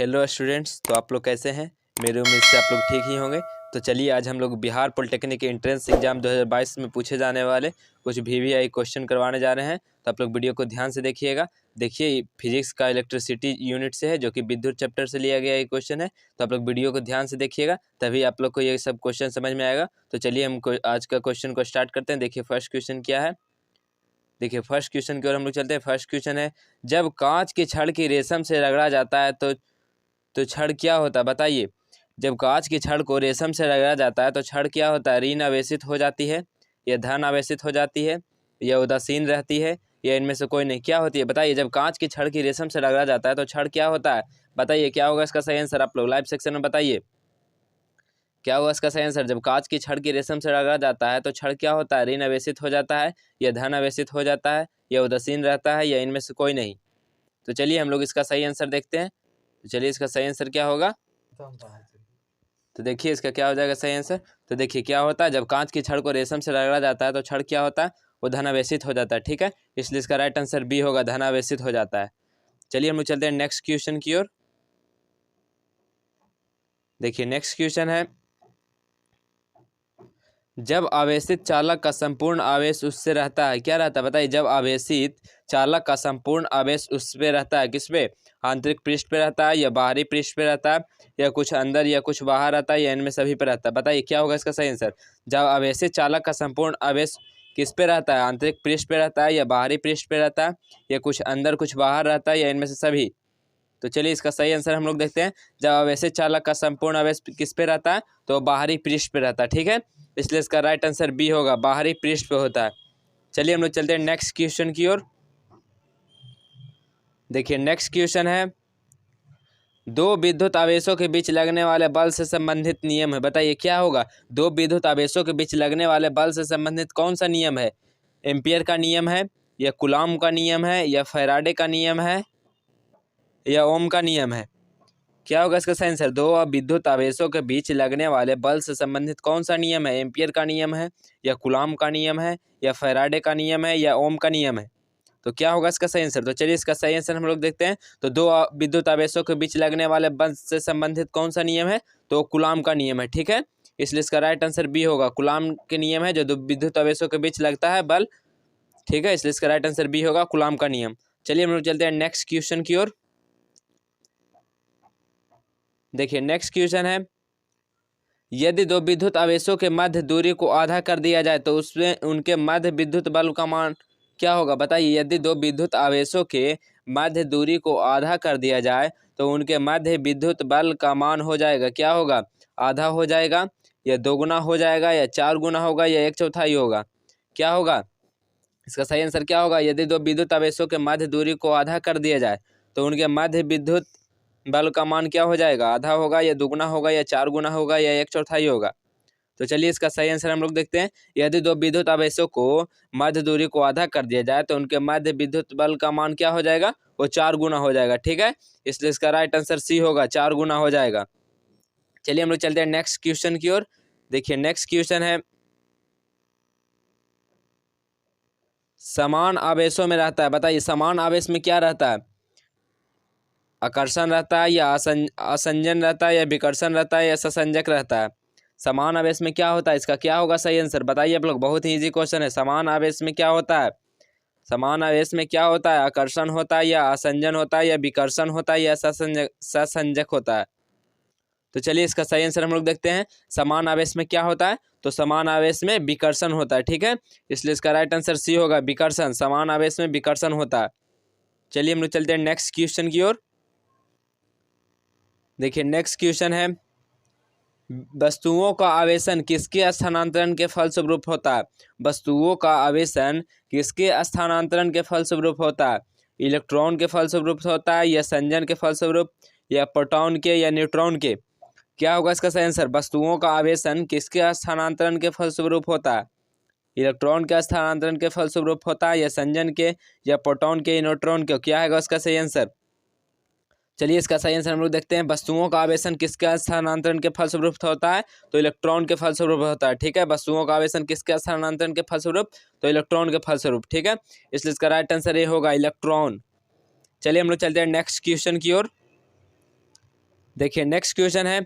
Hello students, तो आप लोग कैसे हैं। मेरी उम्मीद से आप लोग ठीक ही होंगे। तो चलिए आज हम लोग बिहार पॉलिटेक्निक के एंट्रेंस एग्जाम 2022 में पूछे जाने वाले कुछ वीवीआई क्वेश्चन करवाने जा रहे हैं। तो आप लोग वीडियो को ध्यान से देखिएगा। देखिए फिजिक्स का इलेक्ट्रिसिटी यूनिट से है, जो कि विद्युत चैप्टर से लिया गया ये क्वेश्चन है। तो आप लोग वीडियो को ध्यान से देखिएगा, तभी आप लोग को ये सब क्वेश्चन समझ में आएगा। तो चलिए हम आज का क्वेश्चन को स्टार्ट करते हैं। देखिए फर्स्ट क्वेश्चन क्या है। देखिए फर्स्ट क्वेश्चन की ओर हम लोग चलते हैं। फर्स्ट क्वेश्चन है, जब कांच की छड़ की रेशम से रगड़ा जाता है तो छड़ क्या होता है, बताइए। जब कांच की छड़ को रेशम से रगड़ा जाता है तो छड़ क्या होता है। ऋण आवेशित हो जाती है, या धन आवेशित हो जाती है, या उदासीन रहती है, या इनमें से कोई नहीं। क्या होती है बताइए। जब कांच की छड़ की रेशम से रगड़ा जाता है तो छड़ क्या होता है, बताइए। क्या होगा इसका सही आंसर, आप लोग लाइव सेक्शन में बताइए। क्या होगा इसका सही आंसर। जब कांच की छड़ की रेशम से रगड़ा जाता है तो छड़ क्या होता है। ऋण आवेशित हो जाता है, या धन आवेशित हो जाता है, या उदासीन रहता है, या इनमें से कोई नहीं। तो चलिए हम लोग इसका सही आंसर देखते हैं। तो चलिए इसका सही आंसर क्या होगा। तो देखिए इसका क्या हो जाएगा सही आंसर। तो देखिए क्या होता है, जब कांच की छड़ को रेशम से रगड़ा जाता है तो छड़ क्या होता है, वो धनावेशित हो जाता है। ठीक है, इसलिए इसका राइट आंसर बी होगा, धनावेशित हो जाता है। चलिए हम लोग चलते हैं नेक्स्ट क्वेश्चन की ओर। देखिए नेक्स्ट क्वेश्चन है, जब आवेशित चालक का संपूर्ण आवेश उससे रहता है, क्या रहता है बताइए। जब आवेशित चालक का संपूर्ण आवेश उस पे रहता है, किस पे, आंतरिक पृष्ठ पे रहता है, या बाहरी पृष्ठ पे रहता है, या कुछ अंदर या कुछ बाहर रहता है, या इनमें सभी पे रहता है। बताइए क्या होगा इसका सही आंसर। जब आवेशित चालक का संपूर्ण आवेश किस पे रहता है, आंतरिक पृष्ठ पे रहता है, या बाहरी पृष्ठ पे रहता है, या कुछ अंदर कुछ बाहर रहता है, या इनमें से सभी। तो चलिए इसका सही आंसर हम लोग देखते हैं। जब आवेशित चालक का संपूर्ण आवेश किस पे रहता है, तो बाहरी पृष्ठ पे रहता है। ठीक है, इसलिए इसका राइट आंसर बी होगा, बाहरी पृष्ठ पे होता है। चलिए हम लोग चलते हैं नेक्स्ट क्वेश्चन की ओर। देखिए नेक्स्ट क्वेश्चन है, दो विद्युत आवेशों के बीच लगने वाले बल से संबंधित नियम है। बताइए क्या होगा। दो विद्युत आवेशों के बीच लगने वाले बल से संबंधित कौन सा नियम है। एम्पियर का नियम है, या कूलॉम का नियम है, या फैराडे का नियम है, या ओम का नियम है। क्या होगा इसका सही आंसर। दो विद्युत आवेशों के बीच लगने वाले बल से संबंधित कौन सा नियम है। एम्पियर का नियम है, या कूलॉम का नियम है, या फैराडे का नियम है, या ओम का नियम है। तो क्या होगा इसका सही आंसर। तो चलिए इसका सही आंसर हम लोग देखते हैं। तो दो विद्युत आवेशों के बीच लगने वाले बल से संबंधित कौन सा नियम है, तो कूलॉम का नियम है। ठीक है, इसलिए इसका राइट आंसर बी होगा, कूलॉम के नियम है, जो दो विद्युत आवेशों के बीच लगता है बल। ठीक है, इसलिए इसका राइट आंसर बी होगा, कूलॉम का नियम। चलिए हम लोग चलते हैं नेक्स्ट क्वेश्चन की ओर। देखिए नेक्स्ट क्वेश्चन है, यदि दो विद्युत आवेशों के मध्य दूरी को आधा कर दिया जाए तो उसमें उनके मध्य विद्युत बल का मान क्या होगा। बताइए। यदि दो विद्युत आवेशों के मध्य दूरी को आधा कर दिया जाए तो उनके मध्य विद्युत बल का मान हो जाएगा, क्या होगा। आधा हो जाएगा, या दोगुना हो जाएगा, या चार गुना होगा, या एक चौथाई होगा। क्या होगा इसका सही आंसर। क्या होगा। यदि दो विद्युत आवेशों के मध्य दूरी को आधा कर दिया जाए तो उनके मध्य विद्युत बल का मान क्या हो जाएगा, आधा होगा, या दुगुना होगा, या चार गुना होगा, या एक चौथाई होगा। तो चलिए इसका सही आंसर हम लोग देखते हैं। यदि दो विद्युत आवेशों को मध्य दूरी को आधा कर दिया जाए तो उनके मध्य विद्युत बल का मान क्या हो जाएगा, वो चार गुना हो जाएगा। ठीक है, इसलिए इसका राइट आंसर सी होगा, चार गुना हो जाएगा। चलिए हम लोग चलते हैं नेक्स्ट क्वेश्चन की ओर। देखिए नेक्स्ट क्वेश्चन है, समान आवेशों में रहता है। बताइए समान आवेश में क्या रहता है, आकर्षण रहता है, या असंजन रहता है, या विकर्षण रहता है, या ससंजक रहता है। समान आवेश में क्या होता है, इसका क्या होगा सही आंसर बताइए आप लोग। बहुत ही इजी क्वेश्चन है। समान आवेश में क्या होता है, समान आवेश में क्या होता है, आकर्षण होता है, या असंजन होता है, या विकर्षण होता है, या ससंजक होता है। तो चलिए इसका सही आंसर हम लोग देखते हैं। समान आवेश में क्या होता है, तो समान आवेश में विकर्षण होता है। ठीक है, इसलिए इसका राइट आंसर सी होगा, विकर्षण। समान आवेश में विकर्षण होता है। चलिए हम लोग चलते हैं नेक्स्ट क्वेश्चन की ओर। देखिए नेक्स्ट क्वेश्चन है, वस्तुओं का आवेशन किसके स्थानांतरण के फलस्वरूप होता है। वस्तुओं का आवेशन किसके स्थानांतरण के फलस्वरूप होता है। इलेक्ट्रॉन के फलस्वरूप होता है, या संजन के फलस्वरूप, या प्रोटॉन के, या न्यूट्रॉन के। क्या होगा इसका सही आंसर। वस्तुओं का आवेशन किसके स्थानांतरण के फलस्वरूप होता है। इलेक्ट्रॉन के स्थानांतरण के फलस्वरूप होता है, या संजन के, या प्रोटॉन के, या न्यूट्रॉन के। क्या है उसका सही आंसर। चलिए इसका सही आंसर हम लोग देखते हैं। वस्तुओं का आवेशन किसके स्थानांतरण के फलस्वरूप होता है, तो इलेक्ट्रॉन के फलस्वरूप होता है। ठीक है, वस्तुओं का आवेशन किसके स्थानांतरण के फलस्वरूप, तो इलेक्ट्रॉन के फलस्वरूप। ठीक है, इसलिए इसका राइट आंसर ये होगा, इलेक्ट्रॉन। चलिए हम लोग चलते हैं नेक्स्ट क्वेश्चन की ओर। देखिए नेक्स्ट क्वेश्चन है,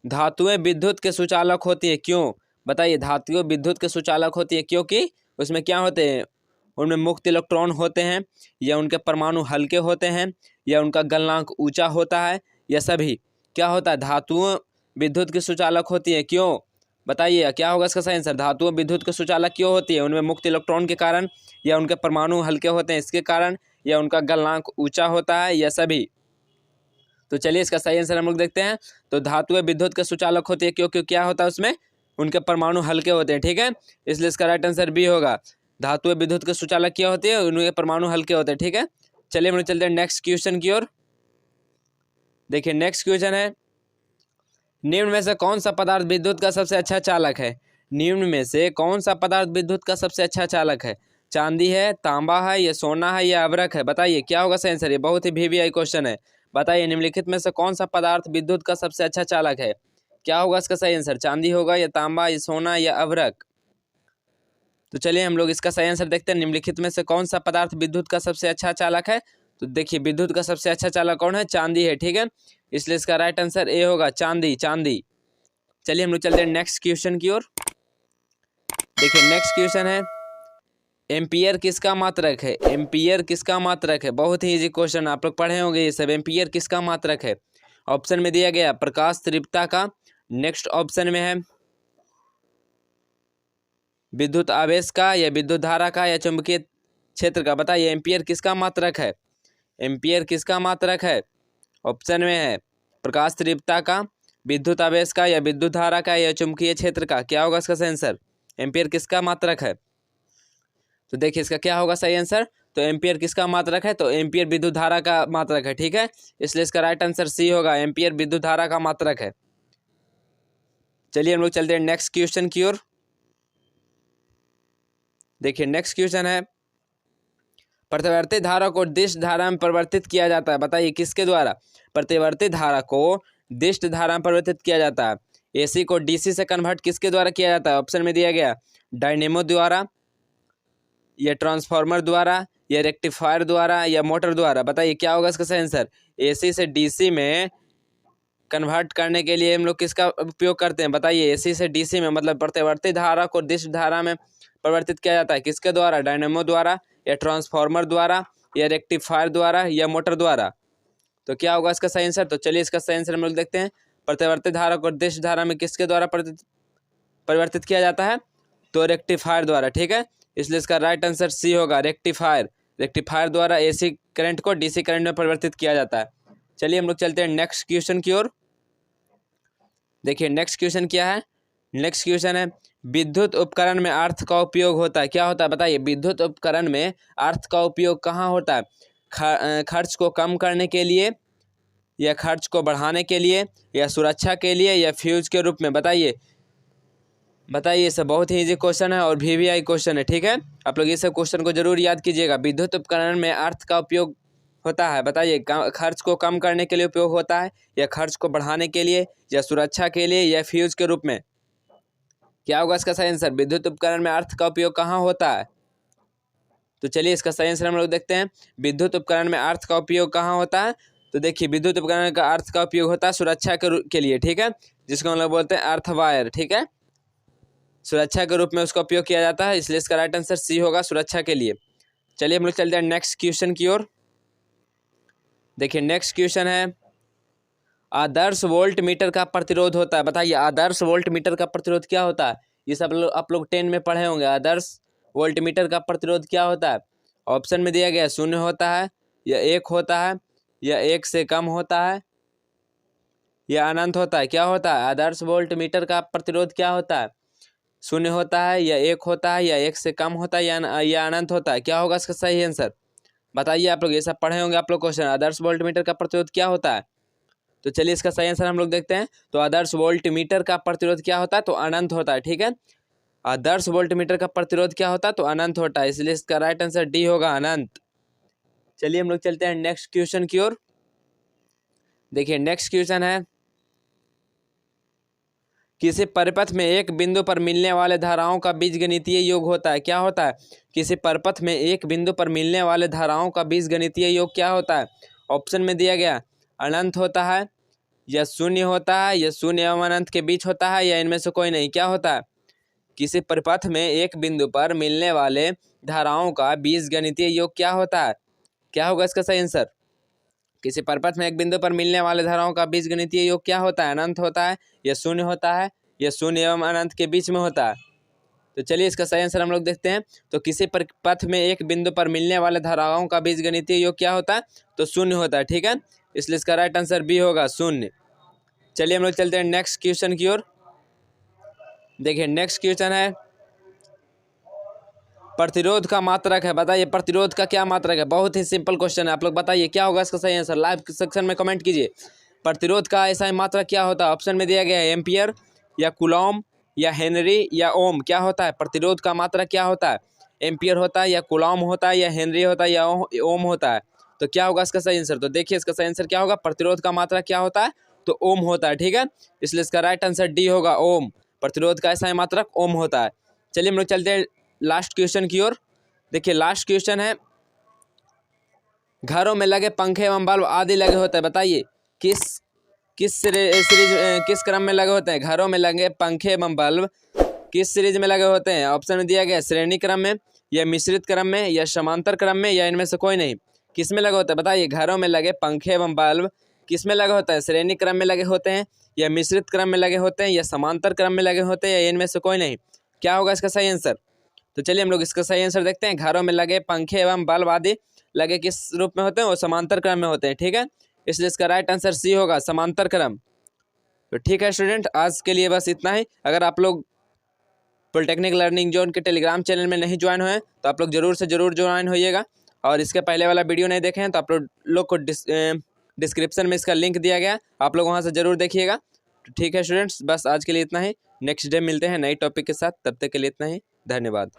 धातुएं विद्युत के सुचालक होती है क्यों? बताइए, धातुएं विद्युत के सुचालक होती है क्योंकि उसमें क्या होते हैं, उनमें मुक्त इलेक्ट्रॉन होते हैं, या उनके परमाणु हल्के होते हैं, या उनका गलनांक ऊंचा होता है, या सभी। क्या होता है, धातुएं विद्युत के सुचालक होती है क्यों? बताइए क्या होगा इसका सही आंसर। धातुएं विद्युत के सुचालक क्यों होती है? उनमें मुक्त इलेक्ट्रॉन के कारण, या उनके परमाणु हल्के होते हैं इसके कारण, या उनका गलनांक ऊंचा होता है, या सभी। तो चलिए इसका सही आंसर हम लोग देखते हैं। तो धातुएं विद्युत के सुचालक होती है क्योंकि क्या होता है, उसमें उनके परमाणु हल्के होते हैं, ठीक है। इसलिए इसका राइट आंसर बी होगा। धातुएं विद्युत के सुचालक क्या होती है, उनके परमाणु हल्के होते हैं, ठीक है। चलिए हम लोग चलते हैं नेक्स्ट क्वेश्चन की ओर। देखिए नेक्स्ट क्वेश्चन है, निम्न में से कौन सा पदार्थ विद्युत का सबसे अच्छा चालक है? निम्न में से कौन सा पदार्थ विद्युत का सबसे अच्छा चालक है? चांदी है, तांबा है, या सोना है, या अभ्रक है? बताइए क्या होगा सही आंसर। ये बहुत ही वीवीआई क्वेश्चन है। बताइए निम्नलिखित में से कौन सा पदार्थ विद्युत का सबसे अच्छा चालक है? क्या होगा इसका सही आंसर। चांदी होगा, या तांबा, या सोना, या अभ्रक? तो चलिए हम लोग इसका सही आंसर देखते हैं। निम्नलिखित में से कौन सा पदार्थ विद्युत का सबसे अच्छा चालक है? तो देखिए विद्युत का सबसे अच्छा चालक कौन है? चांदी है, ठीक है। इसलिए इसका राइट आंसर ए होगा, चांदी, चांदी। चलिए हम लोग चलते हैं नेक्स्ट क्वेश्चन की ओर। देखिए नेक्स्ट क्वेश्चन है, एम्पियर किसका मात्रक है? एम्पियर किसका मात्रक है? बहुत ही इजी क्वेश्चन, आप लोग पढ़े होंगे ये सब। एम्पियर किसका मात्रक है? ऑप्शन में दिया गया प्रकाश तीव्रता का, नेक्स्ट ऑप्शन में है विद्युत आवेश का, या विद्युत धारा का, या चुंबकीय क्षेत्र का? बताइए एम्पियर किसका मात्रक है? एम्पियर किसका मात्रक है? ऑप्शन में है प्रकाश तीव्रता का, विद्युत आवेश का, या विद्युत धारा का, या चुंबकीय क्षेत्र का? क्या होगा इसका सही आंसर। एम्पियर किसका मात्रक है? तो देखिए इसका क्या होगा सही आंसर। तो एम्पियर किसका मात्रक है? तो एम्पियर विद्युत धारा का मात्रक है, ठीक है। इसलिए इसका राइट आंसर सी होगा, एम्पियर विद्युत धारा का मात्रक है। चलिए हम लोग चलते हैं नेक्स्ट क्वेश्चन की ओर। देखिए नेक्स्ट क्वेश्चन है, प्रतिवर्ती धारा को दिष्ट धारा में परिवर्तित किया जाता है। बताइए किसके द्वारा? प्रतिवर्ती धारा को दिष्ट धारा में परिवर्तित किया जाता है। एसी को डीसी से कन्वर्ट किसके द्वारा किया जाता है? ऑप्शन में दिया गया डायनेमो द्वारा, या ट्रांसफार्मर द्वारा, या रेक्टिफायर द्वारा, या मोटर द्वारा? बताइए क्या होगा इसका सही आंसर। एसी से डीसी में कन्वर्ट करने के लिए हम लोग किसका उपयोग करते हैं? बताइए एसी से डीसी में, मतलब प्रतिवर्ती धारा को दिष्ट धारा में परिवर्तित किया जाता है किसके द्वारा? डायनेमो द्वारा, या ट्रांसफार्मर द्वारा, या रेक्टिफायर द्वारा, या मोटर द्वारा? तो क्या होगा इसका सही आंसर। तो चलिए इसका सही आंसर हम लोग देखते हैं। प्रतिवर्ती धारा को दिष्ट धारा में किसके द्वारा परिवर्तित किया जाता है? तो रेक्टिफायर द्वारा, ठीक है। इसलिए इसका राइट आंसर सी होगा, रेक्टिफायर। रेक्टिफायर द्वारा एसी करंट को डीसी करंट में परिवर्तित किया जाता है। चलिए हम लोग चलते हैं नेक्स्ट क्वेश्चन की ओर। देखिए नेक्स्ट क्वेश्चन क्या है। नेक्स्ट क्वेश्चन है, विद्युत उपकरण में अर्थ का उपयोग होता है। क्या होता है? बताइए विद्युत उपकरण में अर्थ का उपयोग कहाँ होता है? खर्च को कम करने के लिए, या खर्च को बढ़ाने के लिए, या सुरक्षा के लिए, या फ्यूज के रूप में? बताइए बताइए। सब बहुत ही इजी क्वेश्चन है और वीवीआई क्वेश्चन है, ठीक है। आप लोग ये सब क्वेश्चन को जरूर याद कीजिएगा। विद्युत उपकरण में अर्थ का उपयोग होता है। बताइए खर्च को कम करने के लिए उपयोग होता है, या खर्च को बढ़ाने के लिए, या सुरक्षा के लिए, या फ्यूज के रूप में? क्या होगा इसका सही आंसर। विद्युत उपकरण में अर्थ का उपयोग कहाँ होता है? तो चलिए इसका सही आंसर हम लोग देखते हैं। विद्युत उपकरण में अर्थ का उपयोग कहाँ होता है? तो देखिए विद्युत उपकरण का अर्थ का उपयोग होता है सुरक्षा के लिए, ठीक है, जिसको हम लोग बोलते हैं अर्थ वायर, ठीक है। सुरक्षा के रूप में उसका उपयोग किया जाता है, इसलिए इसका राइट आंसर सी होगा, सुरक्षा के लिए। चलिए हम लोग चलते हैं नेक्स्ट क्वेश्चन की ओर। देखिए नेक्स्ट क्वेश्चन है, आदर्श वोल्ट मीटर का प्रतिरोध होता है। बताइए आदर्श वोल्ट मीटर का प्रतिरोध क्या होता है? ये सब आप लोग 10 में पढ़े होंगे। आदर्श वोल्ट मीटर का प्रतिरोध क्या होता है? ऑप्शन में दिया गया 0 होता है, या 1 होता है, या 1 से कम होता है, या अनंत होता है। क्या होता है? आदर्श वोल्ट मीटर का प्रतिरोध क्या होता है? 0 होता है, या 1 होता है, या 1 से कम होता है, या अनंत होता है? क्या होगा इसका सही आंसर। बताइए आप लोग ये सब पढ़े होंगे आप लोग क्वेश्चन। आदर्श वोल्ट मीटर का प्रतिरोध क्या होता है? तो चलिए इसका सही आंसर हम लोग देखते हैं। तो आदर्श वोल्ट मीटर का प्रतिरोध क्या होता है? तो अनंत होता है, ठीक है। आदर्श वोल्ट मीटर का प्रतिरोध क्या होता है? तो अनंत होता है, इसलिए इसका राइट आंसर डी होगा, अनंत। चलिए हम लोग चलते हैं नेक्स्ट क्वेश्चन की ओर। देखिए नेक्स्ट क्वेश्चन है, किसी परिपथ में एक बिंदु पर मिलने वाले धाराओं का बीजगणितीय योग होता है। क्या होता है? किसी परिपथ में एक बिंदु पर मिलने वाले धाराओं का बीजगणितीय योग क्या होता है? ऑप्शन में दिया गया अनंत होता है, या शून्य होता है, या शून्य एवं अनंत के बीच होता है, या इनमें से कोई नहीं। क्या होता है? किसी परिपथ में एक बिंदु पर मिलने वाले धाराओं का बीजगणितीय योग क्या होता है? क्या होगा इसका सही आंसर? किसी परिपथ में एक बिंदु पर मिलने वाले धाराओं का बीजगणितीय योग क्या होता है? अनंत होता है, या शून्य होता है, या शून्य एवं अनंत के बीच में होता है। तो चलिए इसका सही आंसर हम लोग देखते हैं। तो किसी परिपथ में एक बिंदु पर मिलने वाले धाराओं का बीजगणितीय योग क्या होता है? तो शून्य होता है। ठीक है, इसलिए इसका राइट आंसर बी होगा, शून्य। चलिए हम लोग चलते हैं नेक्स्ट क्वेश्चन की ओर। देखिए नेक्स्ट क्वेश्चन है, प्रतिरोध का मात्रक है। बताइए प्रतिरोध का क्या मात्रक है? बहुत ही सिंपल क्वेश्चन है। आप लोग बताइए क्या होगा इसका सही आंसर, लाइव सेक्शन में कमेंट कीजिए। प्रतिरोध का ऐसा मात्रक क्या होता है? ऑप्शन में दिया गया है एम्पियर, या कूलॉम, या हेनरी, या ओम। क्या होता है? प्रतिरोध का मात्रक क्या होता है? एम्पियर होता है, या कूलॉम होता है, या हेनरी होता है, या ओम होता है। तो क्या होगा इसका सही आंसर? तो देखिए इसका सही आंसर क्या होगा, प्रतिरोध का मात्रक क्या होता है? तो ओम होता है। ठीक है, इसलिए इसका राइट आंसर डी होगा, ओम। प्रतिरोध का ऐसा मात्रक ओम होता है। चलिए हम लोग चलते हैं लास्ट क्वेश्चन की ओर। देखिए लास्ट क्वेश्चन है, घरों में लगे पंखे एवं बल्ब आदि लगे होते हैं। बताइए किस क्रम में लगे होते हैं? घरों में लगे पंखे एवं बल्ब किस सीरीज में लगे होते हैं? ऑप्शन में दिया गया है श्रेणी क्रम में, या मिश्रित क्रम में, या समांतर क्रम में, या इनमें से कोई नहीं। किस में लगे होते हैं? बताइए घरों में लगे पंखे एवं बल्ब किस में लगे होते हैं? श्रेणी क्रम में लगे होते हैं, या मिश्रित क्रम में लगे होते हैं, या समांतर क्रम में लगे होते हैं, या इनमें से कोई नहीं। क्या होगा इसका सही आंसर? तो चलिए हम लोग इसका सही आंसर देखते हैं। घरों में लगे पंखे एवं बल्ब आदि लगे किस रूप में होते हैं? वो समांतर क्रम में होते हैं। ठीक है, इसलिए इसका राइट आंसर सी होगा, समांतर क्रम। तो ठीक है स्टूडेंट, आज के लिए बस इतना ही। अगर आप लोग पॉलिटेक्निक लर्निंग जोन के टेलीग्राम चैनल में नहीं ज्वाइन हुए तो आप लोग जरूर से जरूर ज्वाइन होइएगा, और इसके पहले वाला वीडियो नहीं देखे हैं तो आप लोग को डिस्क्रिप्शन में इसका लिंक दिया गया, आप लोग वहाँ से जरूर देखिएगा। तो ठीक है स्टूडेंट्स, बस आज के लिए इतना ही। नेक्स्ट डे मिलते हैं नई टॉपिक के साथ, तब तक के लिए इतना ही। धन्यवाद।